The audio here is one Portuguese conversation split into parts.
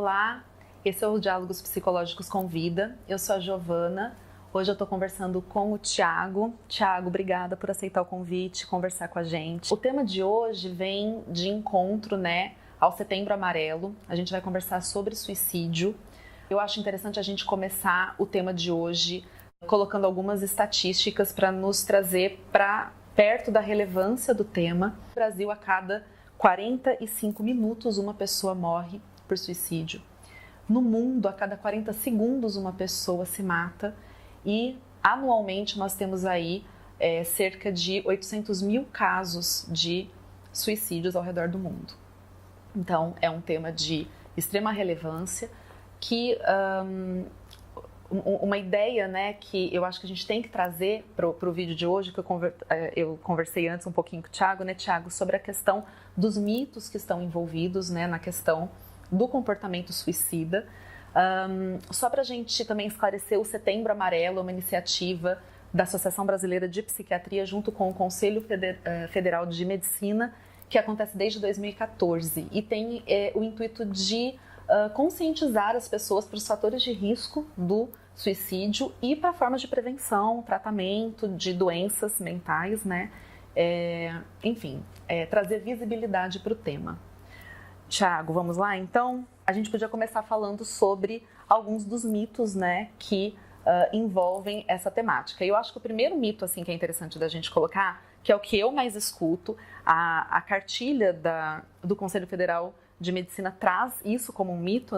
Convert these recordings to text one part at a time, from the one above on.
Olá, esse é o Diálogos Psicológicos com Vida. Eu sou a Giovana. Hoje eu estou conversando com o Thiago. Thiago, obrigada por aceitar o convite, conversar com a gente. O tema de hoje vem de encontro, ao Setembro Amarelo. A gente vai conversar sobre suicídio. Eu acho interessante a gente começar o tema de hoje colocando algumas estatísticas para nos trazer para perto da relevância do tema. No Brasil, a cada 45 minutos, uma pessoa morre por suicídio. No mundo, a cada 40 segundos, uma pessoa se mata. E, anualmente, nós temos aí cerca de 800 mil casos de suicídios ao redor do mundo. Então, é um tema de extrema relevância que... uma ideia, que eu acho que a gente tem que trazer para o vídeo de hoje, que eu conversei antes um pouquinho com o Thiago, Thiago, sobre a questão dos mitos que estão envolvidos, na questão do comportamento suicida. Só para a gente também esclarecer, o Setembro Amarelo é uma iniciativa da Associação Brasileira de Psiquiatria junto com o Conselho Federal de Medicina, que acontece desde 2014 e tem o intuito de conscientizar as pessoas para os fatores de risco do suicídio e para formas de prevenção, tratamento de doenças mentais, trazer visibilidade para o tema. Thiago, vamos lá então? A gente podia começar falando sobre alguns dos mitos, que envolvem essa temática. E eu acho que o primeiro mito que é interessante da gente colocar, que é o que eu mais escuto, a cartilha do Conselho Federal de Medicina traz isso como um mito,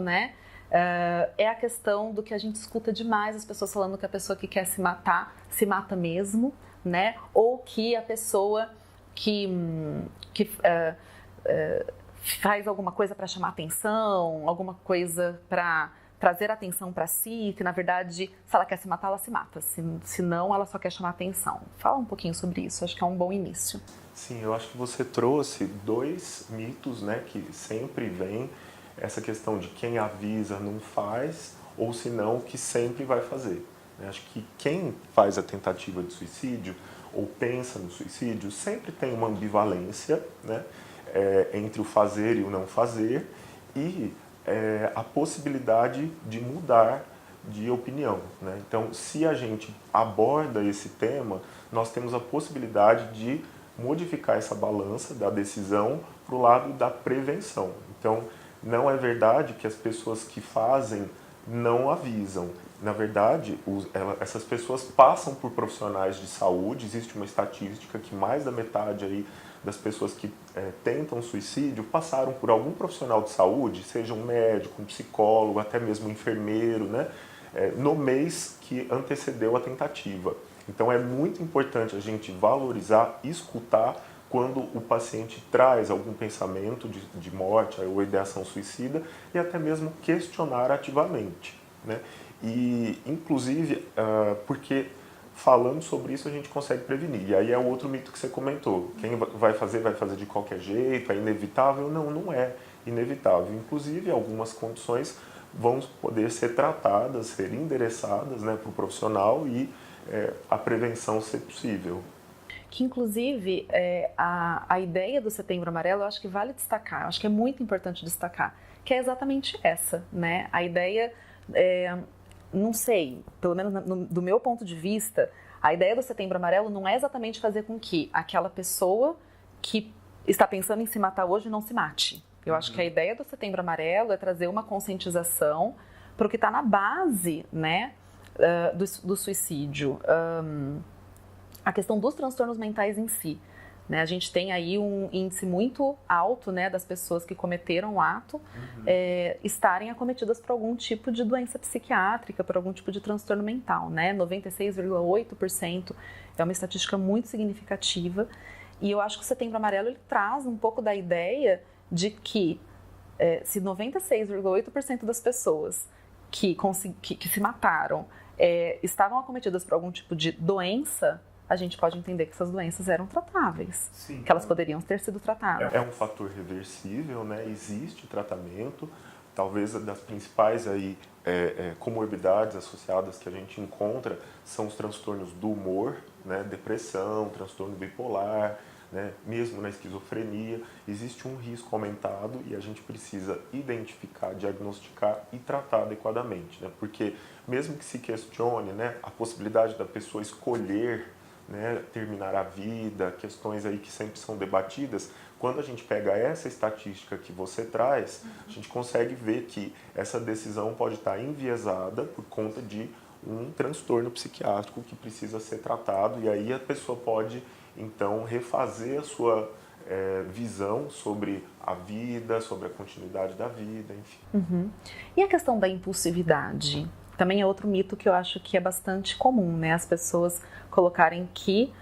é a questão do que a gente escuta demais, as pessoas falando que a pessoa que quer se matar, se mata mesmo, ou que a pessoa que faz alguma coisa para chamar atenção, alguma coisa para trazer atenção para si, que na verdade, se ela quer se matar, ela se mata, se não, ela só quer chamar atenção. Fala um pouquinho sobre isso, acho que é um bom início. Sim, eu acho que você trouxe dois mitos, que sempre vem, essa questão de quem avisa não faz, ou se não, que sempre vai fazer. Acho que quem faz a tentativa de suicídio, ou pensa no suicídio, sempre tem uma ambivalência, entre o fazer e o não fazer, e a possibilidade de mudar de opinião. Então, se a gente aborda esse tema, nós temos a possibilidade de modificar essa balança da decisão para o lado da prevenção. Então, não é verdade que as pessoas que fazem não avisam. Na verdade, essas pessoas passam por profissionais de saúde. Existe uma estatística que mais da metade aí das pessoas que tentam suicídio passaram por algum profissional de saúde, seja um médico, um psicólogo, até mesmo um enfermeiro, no mês que antecedeu a tentativa. Então é muito importante a gente valorizar, escutar quando o paciente traz algum pensamento de morte ou ideação suicida e até mesmo questionar ativamente. E, inclusive, porque falando sobre isso a gente consegue prevenir. E aí é o outro mito que você comentou. Quem vai fazer de qualquer jeito, é inevitável? Não, não é inevitável. Inclusive, algumas condições vão poder ser tratadas, ser endereçadas para o profissional e a prevenção ser possível. Que, inclusive, a ideia do Setembro Amarelo, eu acho que vale destacar, eu acho que é muito importante destacar, que é exatamente essa, A ideia, não sei, pelo menos do meu ponto de vista, a ideia do Setembro Amarelo não é exatamente fazer com que aquela pessoa que está pensando em se matar hoje não se mate. Eu acho que a ideia do Setembro Amarelo é trazer uma conscientização para o que está na base, do suicídio. A questão dos transtornos mentais em si. A gente tem aí um índice muito alto das pessoas que cometeram o ato estarem acometidas por algum tipo de doença psiquiátrica, por algum tipo de transtorno mental. 96,8% é uma estatística muito significativa. E eu acho que o Setembro Amarelo ele traz um pouco da ideia de que se 96,8% das pessoas que se mataram estavam acometidas por algum tipo de doença, a gente pode entender que essas doenças eram tratáveis. Sim, que elas poderiam ter sido tratadas. É um fator reversível, existe tratamento. Talvez das principais aí, comorbidades associadas que a gente encontra são os transtornos do humor, depressão, transtorno bipolar, né? Mesmo na esquizofrenia, existe um risco aumentado e a gente precisa identificar, diagnosticar e tratar adequadamente, né? Porque mesmo que se questione, né, a possibilidade da pessoa escolher, né, terminar a vida, questões aí que sempre são debatidas, quando a gente pega essa estatística que você traz, a gente consegue ver que essa decisão pode estar enviesada por conta de um transtorno psiquiátrico que precisa ser tratado, e aí a pessoa pode então refazer a sua visão sobre a vida, sobre a continuidade da vida, enfim. Uhum. E a questão da impulsividade? Também é outro mito que eu acho que é bastante comum, né? As pessoas colocarem que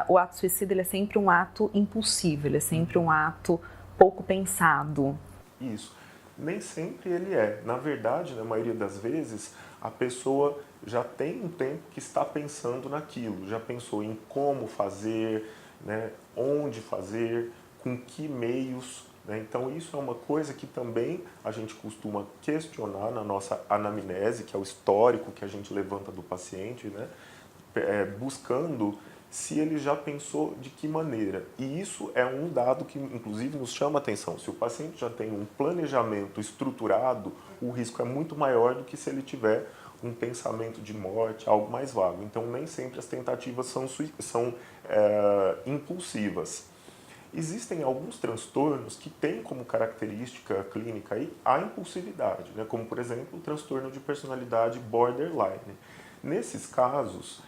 o ato suicida ele é sempre um ato impulsivo, ele é sempre um ato pouco pensado. Isso. Nem sempre ele é. Na verdade, na maioria das vezes, a pessoa já tem um tempo que está pensando naquilo, já pensou em como fazer, né, onde fazer, com que meios, né? Então isso é uma coisa que também a gente costuma questionar na nossa anamnese, que é o histórico que a gente levanta do paciente, né, buscando se ele já pensou de que maneira. E isso é um dado que, inclusive, nos chama a atenção. Se o paciente já tem um planejamento estruturado, o risco é muito maior do que se ele tiver um pensamento de morte, algo mais vago. Então, nem sempre as tentativas são impulsivas. Existem alguns transtornos que têm como característica clínica aí a impulsividade, né? Como, por exemplo, o transtorno de personalidade borderline. Nesses casos,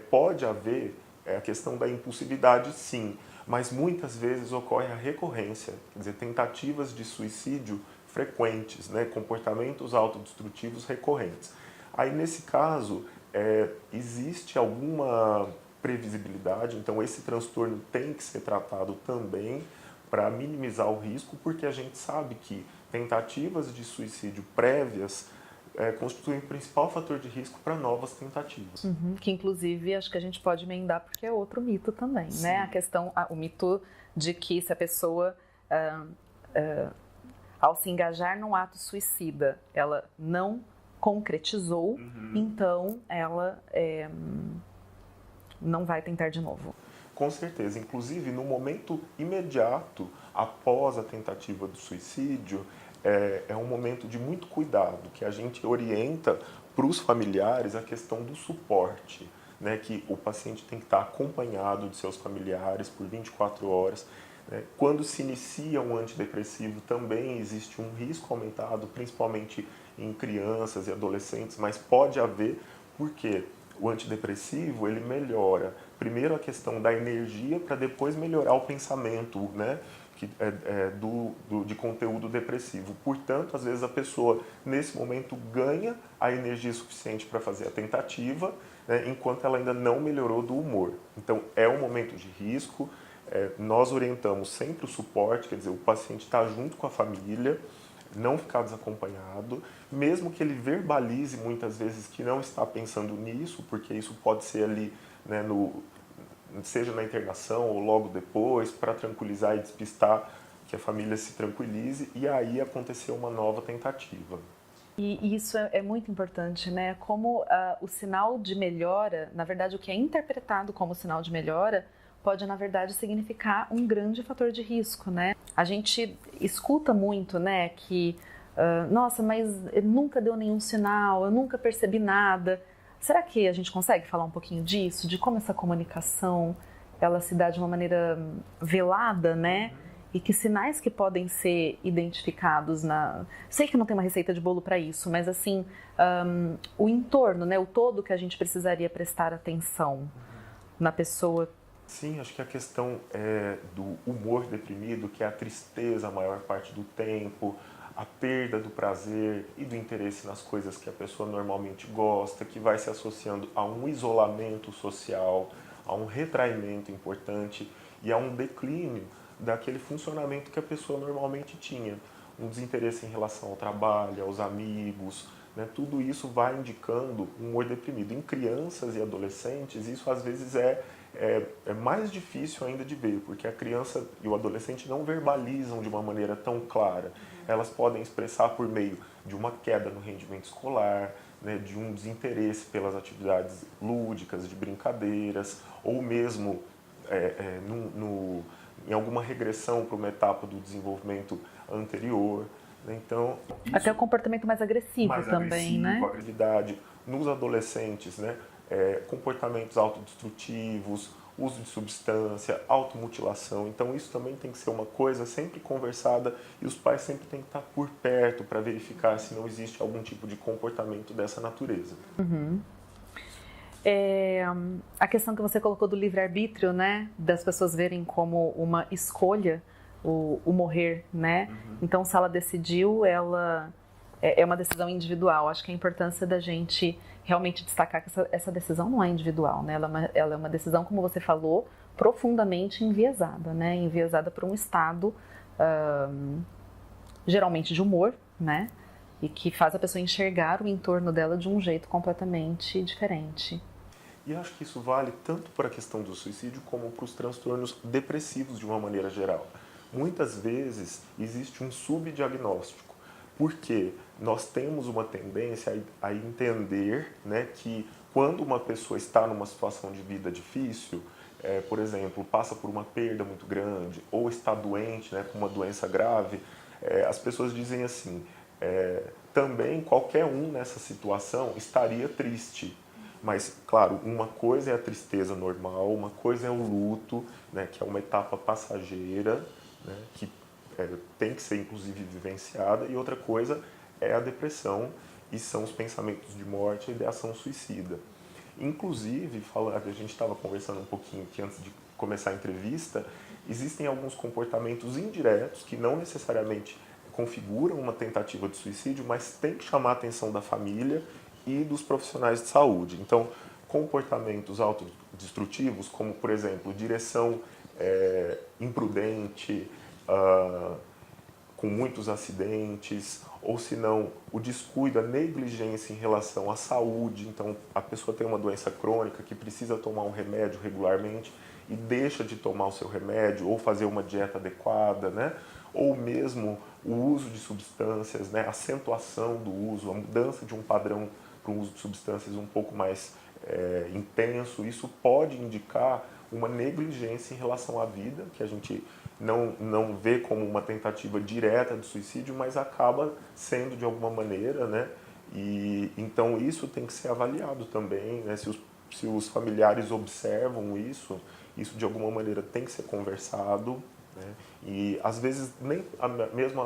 pode haver a questão da impulsividade, sim, mas muitas vezes ocorre a recorrência, quer dizer, tentativas de suicídio frequentes, né? Comportamentos autodestrutivos recorrentes. Aí, nesse caso, existe alguma previsibilidade, então esse transtorno tem que ser tratado também para minimizar o risco, porque a gente sabe que tentativas de suicídio prévias constituem o principal fator de risco para novas tentativas. Uhum, que inclusive acho que a gente pode emendar porque é outro mito também, Sim. né? A questão, o mito de que se a pessoa ao se engajar num ato suicida, ela não concretizou, então ela não vai tentar de novo. Com certeza. Inclusive, no momento imediato após a tentativa do suicídio, é um momento de muito cuidado, que a gente orienta para os familiares a questão do suporte, né? Que o paciente tem que estar acompanhado de seus familiares por 24 horas. Né? Quando se inicia um antidepressivo, também existe um risco aumentado, principalmente em crianças e adolescentes, mas pode haver, porque o antidepressivo ele melhora primeiro a questão da energia para depois melhorar o pensamento, né, de conteúdo depressivo. Portanto, às vezes a pessoa nesse momento ganha a energia suficiente para fazer a tentativa, né, enquanto ela ainda não melhorou do humor. Então é um momento de risco. Nós orientamos sempre o suporte, quer dizer, o paciente está junto com a família, não ficar desacompanhado, mesmo que ele verbalize muitas vezes que não está pensando nisso, porque isso pode ser ali, né, seja na internação ou logo depois, para tranquilizar e despistar, que a família se tranquilize, e aí acontecer uma nova tentativa. E isso é muito importante, né? Como o sinal de melhora, na verdade, o que é interpretado como sinal de melhora, pode, na verdade, significar um grande fator de risco, né? A gente escuta muito, né, que, nossa, mas nunca deu nenhum sinal, eu nunca percebi nada. Será que a gente consegue falar um pouquinho disso, de como essa comunicação, ela se dá de uma maneira velada, né? E que sinais que podem ser identificados Sei que não tem uma receita de bolo para isso, mas assim, o entorno, né, o todo que a gente precisaria prestar atenção na pessoa. Sim, acho que a questão do humor deprimido, que é a tristeza a maior parte do tempo, a perda do prazer e do interesse nas coisas que a pessoa normalmente gosta, que vai se associando a um isolamento social, a um retraimento importante e a um declínio daquele funcionamento que a pessoa normalmente tinha. Um desinteresse em relação ao trabalho, aos amigos, né? Tudo isso vai indicando um humor deprimido. Em crianças e adolescentes, isso às vezes é mais difícil ainda de ver, porque a criança e o adolescente não verbalizam de uma maneira tão clara. Elas podem expressar por meio de uma queda no rendimento escolar, né, de um desinteresse pelas atividades lúdicas, de brincadeiras, ou mesmo em alguma regressão para uma etapa do desenvolvimento anterior. Né? Então, até o comportamento mais agressivo também, né? Agressividade. Nos adolescentes, né? Comportamentos autodestrutivos, uso de substância, automutilação. Então isso também tem que ser uma coisa sempre conversada e os pais sempre têm que estar por perto para verificar se não existe algum tipo de comportamento dessa natureza. Uhum. A questão que você colocou do livre-arbítrio, né? Das pessoas verem como uma escolha o morrer, né? Uhum. Então, se ela decidiu, ela é uma decisão individual. Acho que a importância da gente realmente destacar que essa decisão não é individual, né? Ela é uma decisão, como você falou, profundamente enviesada, né? Enviesada por um estado, geralmente de humor, né? E que faz a pessoa enxergar o entorno dela de um jeito completamente diferente. E acho que isso vale tanto para a questão do suicídio como para os transtornos depressivos de uma maneira geral. Muitas vezes existe um subdiagnóstico, porque nós temos uma tendência a entender, né, que quando uma pessoa está numa situação de vida difícil, por exemplo, passa por uma perda muito grande ou está doente, né, com uma doença grave, as pessoas dizem assim, também qualquer um nessa situação estaria triste. Mas, claro, uma coisa é a tristeza normal, uma coisa é o luto, né, que é uma etapa passageira, né, que tem que ser, inclusive, vivenciada, e outra coisa é a depressão, e são os pensamentos de morte e ideação suicida. Inclusive, a gente estava conversando um pouquinho aqui antes de começar a entrevista, existem alguns comportamentos indiretos que não necessariamente configuram uma tentativa de suicídio, mas tem que chamar a atenção da família e dos profissionais de saúde. Então, comportamentos autodestrutivos, como, por exemplo, direção imprudente, com muitos acidentes, ou se não, o descuido, a negligência em relação à saúde. Então, a pessoa tem uma doença crônica que precisa tomar um remédio regularmente e deixa de tomar o seu remédio ou fazer uma dieta adequada, né? Ou mesmo o uso de substâncias, né? A acentuação do uso, a mudança de um padrão para um uso de substâncias um pouco mais intenso. Isso pode indicar uma negligência em relação à vida, que a gente não vê como uma tentativa direta de suicídio, mas acaba sendo de alguma maneira, né? E então isso tem que ser avaliado também, né? Se os familiares observam isso de alguma maneira tem que ser conversado, né? E às vezes nem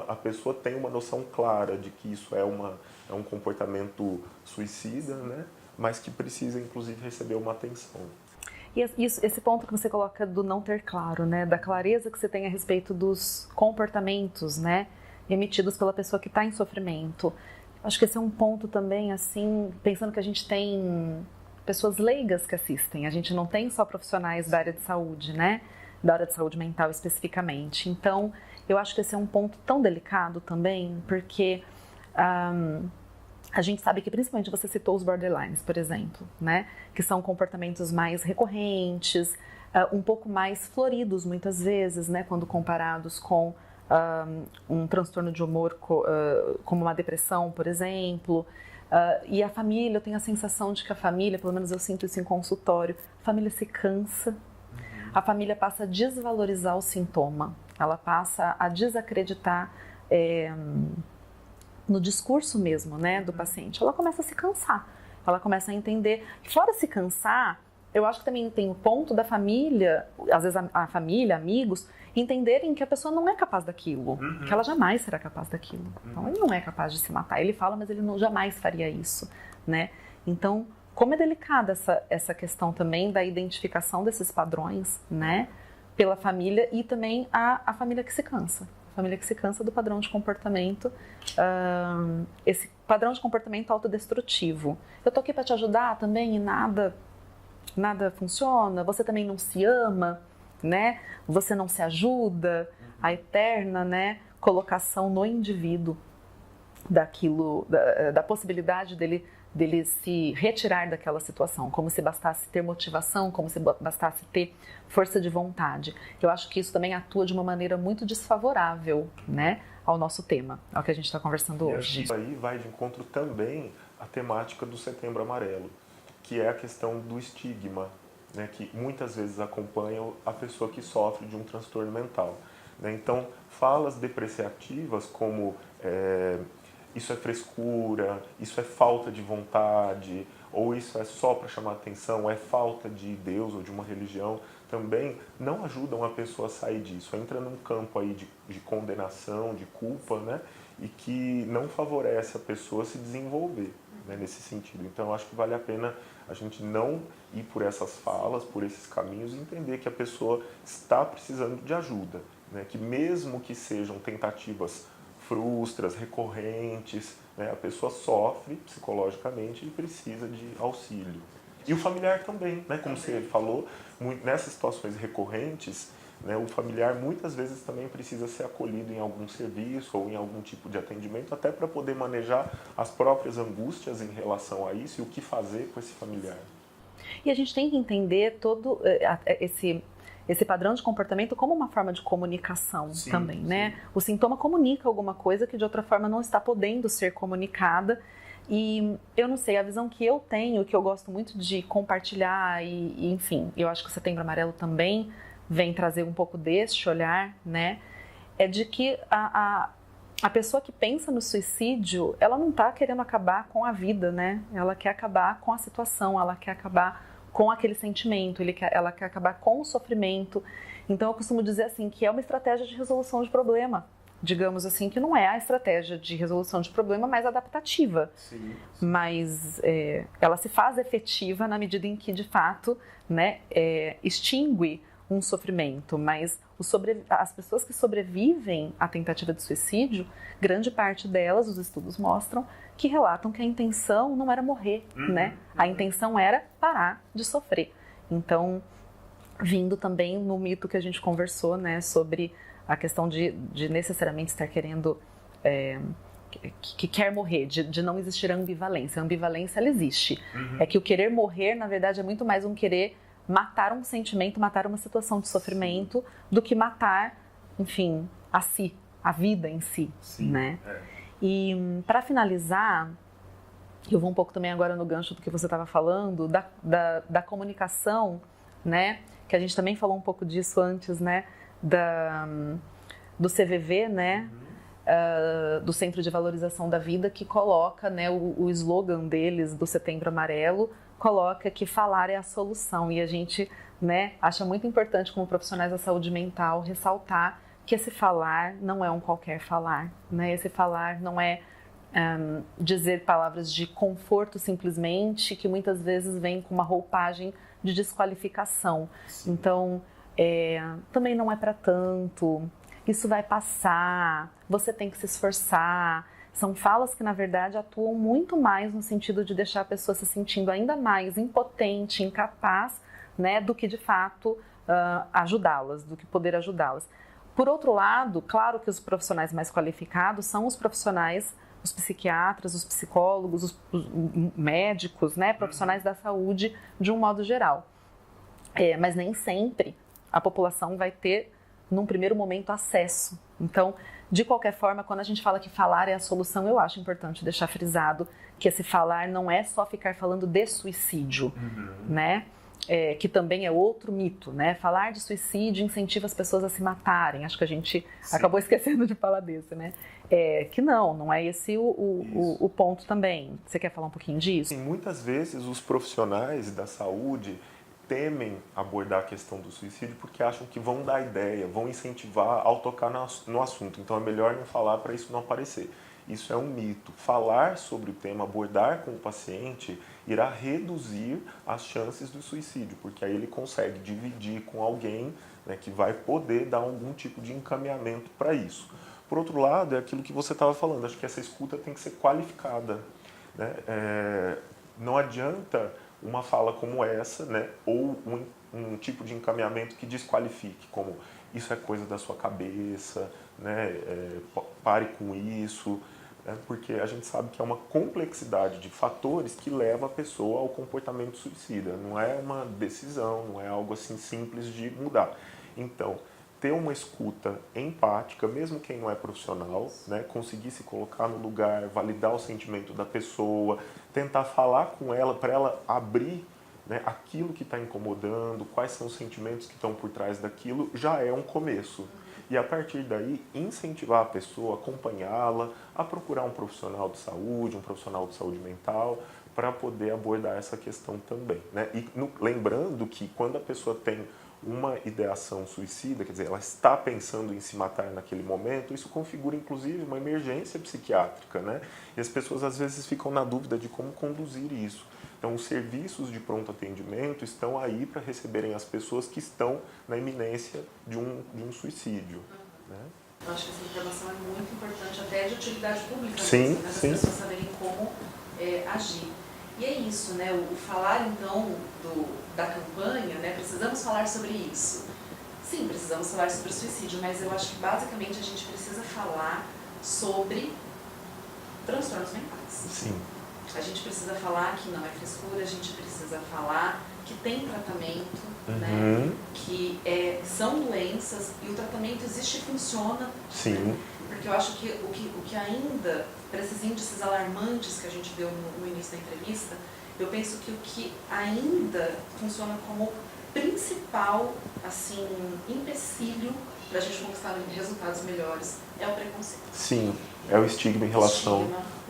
a pessoa tem uma noção clara de que isso é um comportamento suicida, né? Mas que precisa inclusive receber uma atenção. E esse ponto que você coloca do não ter claro, né, da clareza que você tem a respeito dos comportamentos, né, emitidos pela pessoa que está em sofrimento. Acho que esse é um ponto também, assim, pensando que a gente tem pessoas leigas que assistem, a gente não tem só profissionais da área de saúde, né, da área de saúde mental especificamente. Então, eu acho que esse é um ponto tão delicado também, porque a gente sabe que, principalmente, você citou os borderlines, por exemplo, né? Que são comportamentos mais recorrentes, um pouco mais floridos, muitas vezes, né? Quando comparados com um transtorno de humor como uma depressão, por exemplo. E a família, eu tenho a sensação de que a família, pelo menos eu sinto isso em consultório, a família se cansa, a família passa a desvalorizar o sintoma, ela passa a desacreditar no discurso mesmo, né, do paciente. Ela começa a se cansar, ela começa a entender. Fora se cansar, eu acho que também tem o ponto da família, às vezes a família, amigos, entenderem que a pessoa não é capaz daquilo, que ela jamais será capaz daquilo. Então, ele não é capaz de se matar. Ele fala, mas ele jamais faria isso, né? Então, como é delicada essa questão também da identificação desses padrões, né, pela família e também a família que se cansa. A família que se cansa do padrão de comportamento, esse padrão de comportamento autodestrutivo. Eu tô aqui para te ajudar também e nada funciona, você também não se ama, né? Você não se ajuda, a eterna, né, colocação no indivíduo daquilo, da possibilidade dele se retirar daquela situação, como se bastasse ter motivação, como se bastasse ter força de vontade. Eu acho que isso também atua de uma maneira muito desfavorável, né, ao nosso tema, ao que a gente está conversando hoje. Isso aí vai de encontro também à temática do Setembro Amarelo, que é a questão do estigma, né, que muitas vezes acompanham a pessoa que sofre de um transtorno mental. Né? Então, falas depreciativas como isso é frescura, isso é falta de vontade, ou isso é só para chamar atenção, é falta de Deus ou de uma religião, também não ajudam a pessoa a sair disso. Entra num campo aí de condenação, de culpa, né? E que não favorece a pessoa a se desenvolver, né? Nesse sentido. Então, eu acho que vale a pena a gente não ir por essas falas, por esses caminhos, e entender que a pessoa está precisando de ajuda, né? Que mesmo que sejam tentativas frustras, recorrentes, né? A pessoa sofre psicologicamente e precisa de auxílio. E o familiar também, né? Como você falou, nessas situações recorrentes, né, o familiar muitas vezes também precisa ser acolhido em algum serviço ou em algum tipo de atendimento, até para poder manejar as próprias angústias em relação a isso e o que fazer com esse familiar. E a gente tem que entender todo esse padrão de comportamento como uma forma de comunicação também, né? O sintoma comunica alguma coisa que de outra forma não está podendo ser comunicada. E eu não sei, a visão que eu tenho, que eu gosto muito de compartilhar e enfim, eu acho que o Setembro Amarelo também vem trazer um pouco deste olhar, né? É de que a pessoa que pensa no suicídio, ela não está querendo acabar com a vida, né? Ela quer acabar com a situação, ela quer acabar com aquele sentimento, ela quer acabar com o sofrimento. Então eu costumo dizer assim, que é uma estratégia de resolução de problema. Digamos assim, que não é a estratégia de resolução de problema mais adaptativa. Sim. Mas ela se faz efetiva na medida em que, de fato, né, extingue um sofrimento, mas as pessoas que sobrevivem à tentativa de suicídio, grande parte delas, os estudos mostram, que relatam que a intenção não era morrer, né? A intenção era parar de sofrer. Então, vindo também no mito que a gente conversou, né, sobre a questão de necessariamente estar querendo, que quer morrer, de não existir ambivalência. A ambivalência, ela existe. É que o querer morrer, na verdade, é muito mais um querer matar um sentimento, matar uma situação de sofrimento, do que matar, enfim, a si, a vida em si, né? E para finalizar, eu vou um pouco também agora no gancho do que você estava falando, da comunicação, né? Que a gente também falou um pouco disso antes, né? Do CVV, né? Do Centro de Valorização da Vida, que coloca, né, o slogan deles, do Setembro Amarelo, coloca que falar é a solução. E a gente, né, acha muito importante, como profissionais da saúde mental, ressaltar que esse falar não é um qualquer falar, né? Esse falar não é dizer palavras de conforto simplesmente, que muitas vezes vem com uma roupagem de desqualificação. Sim. Então, também não é para tanto, isso vai passar, você tem que se esforçar. São falas que, na verdade, atuam muito mais no sentido de deixar a pessoa se sentindo ainda mais impotente, incapaz, né, do que, de fato, ajudá-las, do que poder ajudá-las. Por outro lado, claro que os profissionais mais qualificados são os profissionais, os psiquiatras, os psicólogos, os médicos, né, profissionais da saúde, de um modo geral. Mas nem sempre a população vai ter, num primeiro momento, acesso. Então, de qualquer forma, quando a gente fala que falar é a solução, eu acho importante deixar frisado que esse falar não é só ficar falando de suicídio, né? Que também é outro mito, né? Falar de suicídio incentiva as pessoas a se matarem. Acho que a gente acabou esquecendo de falar desse, né? Que não é esse o ponto também. Você quer falar um pouquinho disso? Sim, muitas vezes os profissionais da saúde temem abordar a questão do suicídio porque acham que vão dar ideia, vão incentivar ao tocar no assunto. Então é melhor não falar para isso não aparecer. Isso é um mito. Falar sobre o tema, abordar com o paciente, irá reduzir as chances do suicídio, porque aí ele consegue dividir com alguém, né, que vai poder dar algum tipo de encaminhamento para isso. Por outro lado, é aquilo que você estava falando, acho que essa escuta tem que ser qualificada, né? Não adianta uma fala como essa, né, ou um tipo de encaminhamento que desqualifique, como isso é coisa da sua cabeça, né, pare com isso, né, porque a gente sabe que é uma complexidade de fatores que leva a pessoa ao comportamento suicida. Não é uma decisão, não é algo assim simples de mudar. Então, ter uma escuta empática, mesmo quem não é profissional, né, conseguir se colocar no lugar, validar o sentimento da pessoa, tentar falar com ela para ela abrir, né, aquilo que está incomodando, quais são os sentimentos que estão por trás daquilo, já é um começo. E a partir daí, incentivar a pessoa, acompanhá-la, a procurar um profissional de saúde mental, para poder abordar essa questão também, né? E lembrando que quando a pessoa tem uma ideação suicida, quer dizer, ela está pensando em se matar naquele momento, isso configura inclusive uma emergência psiquiátrica, né? E as pessoas às vezes ficam na dúvida de como conduzir isso. Então, os serviços de pronto atendimento estão aí para receberem as pessoas que estão na iminência de um suicídio, né? Eu acho que essa informação é muito importante, até de utilidade pública, sim, né? As sim. pessoas saberem como agir. E é isso, né? O falar, então, da campanha, né? Precisamos falar sobre isso. Sim, precisamos falar sobre o suicídio, mas eu acho que, basicamente, a gente precisa falar sobre transtornos mentais. Sim. A gente precisa falar que não é frescura, a gente precisa falar que tem tratamento, né? Que são doenças e o tratamento existe e funciona. Sim. Né? Porque eu acho que o que ainda, para esses índices alarmantes que a gente deu no início da entrevista, eu penso que o que ainda funciona como principal, assim, empecilho para a gente conquistar resultados melhores é o preconceito. Sim, é o estigma em relação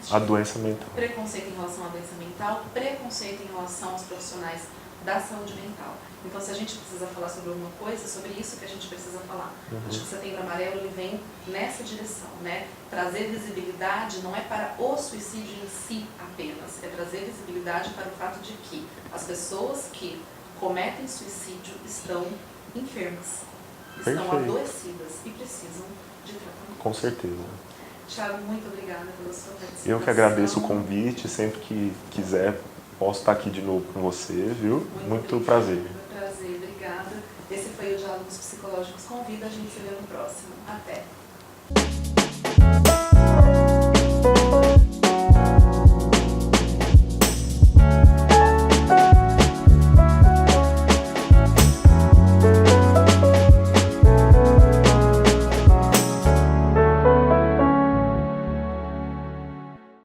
à doença mental. Preconceito em relação à doença mental, preconceito em relação aos profissionais da saúde mental. Então, se a gente precisa falar sobre alguma coisa, sobre isso que a gente precisa falar. Acho que o Setembro Amarelo ele vem nessa direção, né? Trazer visibilidade não é para o suicídio em si apenas, é trazer visibilidade para o fato de que as pessoas que cometem suicídio estão enfermas, estão adoecidas e precisam de tratamento. Com certeza. Thiago, muito obrigada pela sua participação. Eu que agradeço o convite, sempre que quiser posso estar aqui de novo com você, viu? Muito prazer. Muito prazer, obrigada. Esse foi o Diálogos Psicológicos Convida, a gente se vê no próximo. Até!